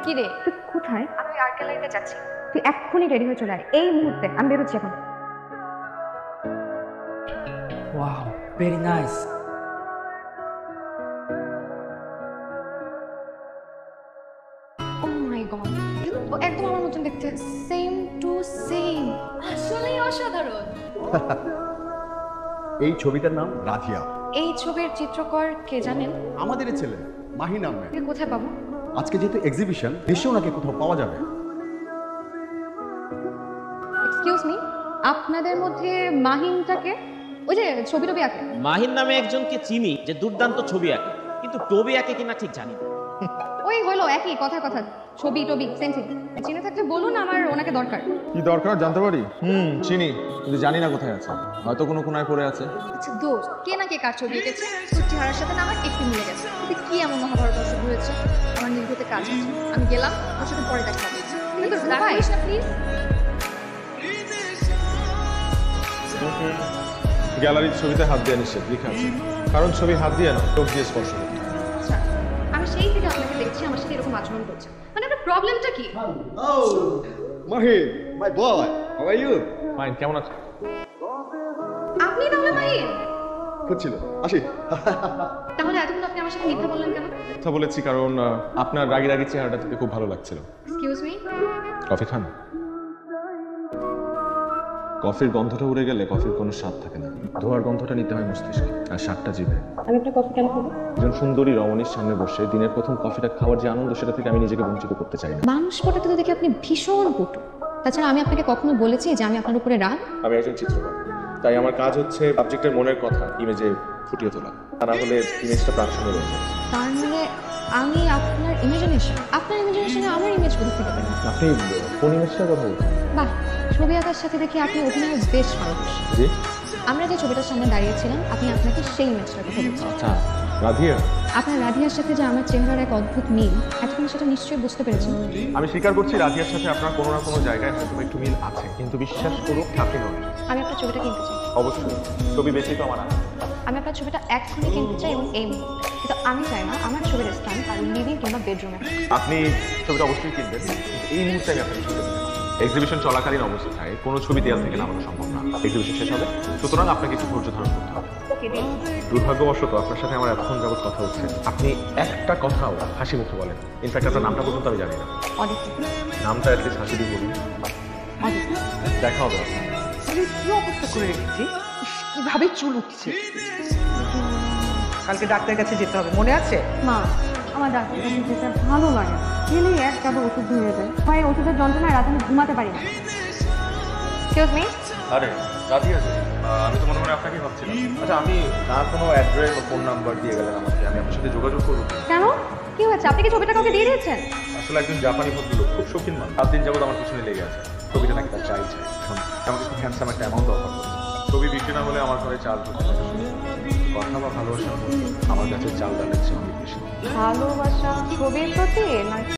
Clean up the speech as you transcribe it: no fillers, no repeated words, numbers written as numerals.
কি রে, তুই কোথায়? আমি আর্ট গ্যালারিতে যাচ্ছি। তুই এক্ষুনি রেডি হয়ে চলে আয়, এই মুহূর্তে। আমি বেরোচ্ছি এখন। Wow, very nice. Oh my god, ও একদম আমার মতন দেখতে, সেম টু সেম। আসলেই অসাধারণ। এই ছবিটার নাম রাধিয়া। এই ছবির চিত্রকর কে জানেন? আমাদের ছেলে মাহিন আহমেদ। তুই কোথায় পাবো? আজকে যেহেতু এক্সিবিশন, নিশ্চয়ই ওনাকে কোথাও পাওয়া যাবে। এক্সকিউজ মি, আপনাদের মধ্যে মাহিনটাকে ওই যে ছবি টবি আঁকে? মাহিন নামে একজনকে চিনি যে দুর্দান্ত ছবি আঁকে, কিন্তু টবি আঁকে কিনা ঠিক জানি না। ওই হলো একই কথা কথা, ছবি টবি সেম সেম। চিনে থাকলে বলুন, আমার ওনাকে দরকার। কি দরকার জানতে পারি? চিনি, কিন্তু জানি না কোথায় আছে। হয়তো কোনো কোনায় পড়ে আছে। আচ্ছা দোস্ত, কে না কে কার ছবি এঁকেছে, তোর চেহারার সাথে না আমার একটু মিলে গেছে। তুই কি এমন মহাভারত অশুভ হয়েছে? আমার নির্ঘতে কাজ আছে, আমি গেলাম, ওর সাথে পরে দেখা হবে। কিন্তু দেখা করিস না প্লিজ। গ্যালারির ছবিতে হাত দিয়ে নিষেধ লেখা আছে, কারণ ছবি হাত দিয়ে না, চোখ দিয়ে স্পর্শ করতে। আচ্ছা, আমি সেই থেকে আপনাকে দেখছি আমার সাথে এরকম আচরণ করছে, মানে আপনার প্রবলেমটা কি? মাহিন, মাই বয়, হাউ আর ইউ? ফাইন, কেমন আছো? আপনি তাহলে মাহিন? হচ্ছিল, আসি। তাহলে এতক্ষণ আপনি আমার সাথে মিথ্যা বললেন কেন? কথা বলেছি কারণ আপনার রাগি রাগি চেহারাটা থেকে খুব ভালো লাগছিল। এক্সকিউজ মি, কফি খান? কফির গন্ধটা উড়ে গেলে কফির কোনো স্বাদ থাকে না। ধোয়ার গন্ধটা নিতে হয় মস্তিষ্কে, আর স্বাদটা জিভে। আমি আপনার কফি কেন খাবো? একজন সুন্দরী রমণীর সামনে বসে দিনের প্রথম কফিটা খাওয়ার যে আনন্দ, সেটা থেকে আমি নিজেকে বঞ্চিত করতে চাই না। মানুষ পটাতে তো দেখি আপনি ভীষণ পটু। তাছাড়া আমি আপনাকে কখনো বলেছি যে আমি আপনার উপরে রাগ? আমি একজন চিত্রকর, তাই আমার কাজ হচ্ছে সাবজেক্টের মনের কথা ইমেজে ফুটিয়ে তোলা, তা না হলে ইমেজটা প্রাণশূন্য রয়ে যায়। তার মানে আমি আপনার ইমাজিনেশনে আমার ইমেজ কোথা থেকে পেলেন? আপনি কোন ইমেজটার কথা বলছেন? বাহ, ছবি আঁকার সাথে দেখি আপনি অভিনয়ে বেশ পারদর্শী। জি, আমরা যে ছবিটার সামনে দাঁড়িয়েছিলাম, আপনি আপনাকে সেই ইমেজটার কথা বলছেন। আচ্ছা, রাধিয়া। আপনার রাধিয়ার সাথে যে আমার চেহারার এক অদ্ভুত মিল, এতক্ষণ সেটা নিশ্চয়ই বুঝতে পেরেছেন। আমি স্বীকার করছি রাধিয়ার সাথে আপনার কোনো না কোনো জায়গায় হয়তো একটু মিল আছে, কিন্তু বিশ্বাস করুন আপনি নয়। আমি আপনার ছবিটা কিনতে চাই। অবশ্যই, ছবি বেশি তো আমার আছে। আমি আপনার ছবিটা এক্ষুনি কিনতে চাই, এবং এই মুহূর্তে। কিন্তু আমি চাই না আমার ছবির স্থান আর লিভিং কিংবা বেডরুমে। আপনি ছবিটা অবশ্যই কিনবেন, কিন্তু এই মুহূর্তে আমি আপনাকে ছবিটা দিতে পারবো না। এক্সিবিশন চলাকালীন অবস্থায় কোনো ছবি দেয়াল থেকে নামানো সম্ভব না। এক্সিবিশন শেষ হবে, সুতরাং আপনাকে একটু ধৈর্য ধারণ করতে হবে। ওকে দিন। দুর্ভাগ্যবশত আপনার সাথে আমার এতক্ষণ যাবত কথা হচ্ছে, আপনি একটা কথাও হাসি মুখে বলেন। ইনফ্যাক্ট আপনার নামটা পর্যন্ত আমি জানি না। অদিতি। নামটা অ্যাটলিস্ট হাসি দিয়ে বলুন। অদিতি। দেখা হবে। কি অবস্থা করে রেখেছি, কিভাবে চুল উঠছে। কালকে ডাক্তারের কাছে যেতে হবে, মনে আছে? মা, আমার ডাক্তারের কাছে যেতে ভালো লাগে না। গেলেই এক কাপে ওষুধ ধরে যায়। হয় ওষুধের যন্ত্রণায় রাতে আমি ঘুমাতে পারি না। এক্সকিউজ মি, আরে রাধিয়া, আমি তো মনে মনে আপনাকেই ভাবছিলাম। আচ্ছা, আমি না কোনো অ্যাড্রেস বা ফোন নাম্বার দিয়ে গেলেন আমাকে, আমি আপনার সাথে যোগাযোগ করবো। কেন? কি হয়েছে? আপনি কি ছবিটা কাউকে দিয়ে দিয়েছেন? আসলে একজন জাপানি ভদ্রলোক, খুব শৌখিন মানুষ, 7 দিন যাবত আমার পিছনে লেগে আছে। ছবিটা নাকি তার চাই চাই। শোন, আমাকে খুব হ্যান্ডসাম একটা অ্যামাউন্ট অফার করেছে। ছবি বিক্রি না হলে আমার ঘরে চাল ঢুকবে না। কথা বা ভালোবাসা আমার কাছে চাল ডালের চেয়ে অনেক বেশি। ভালোবাসা ছবির প্রতি না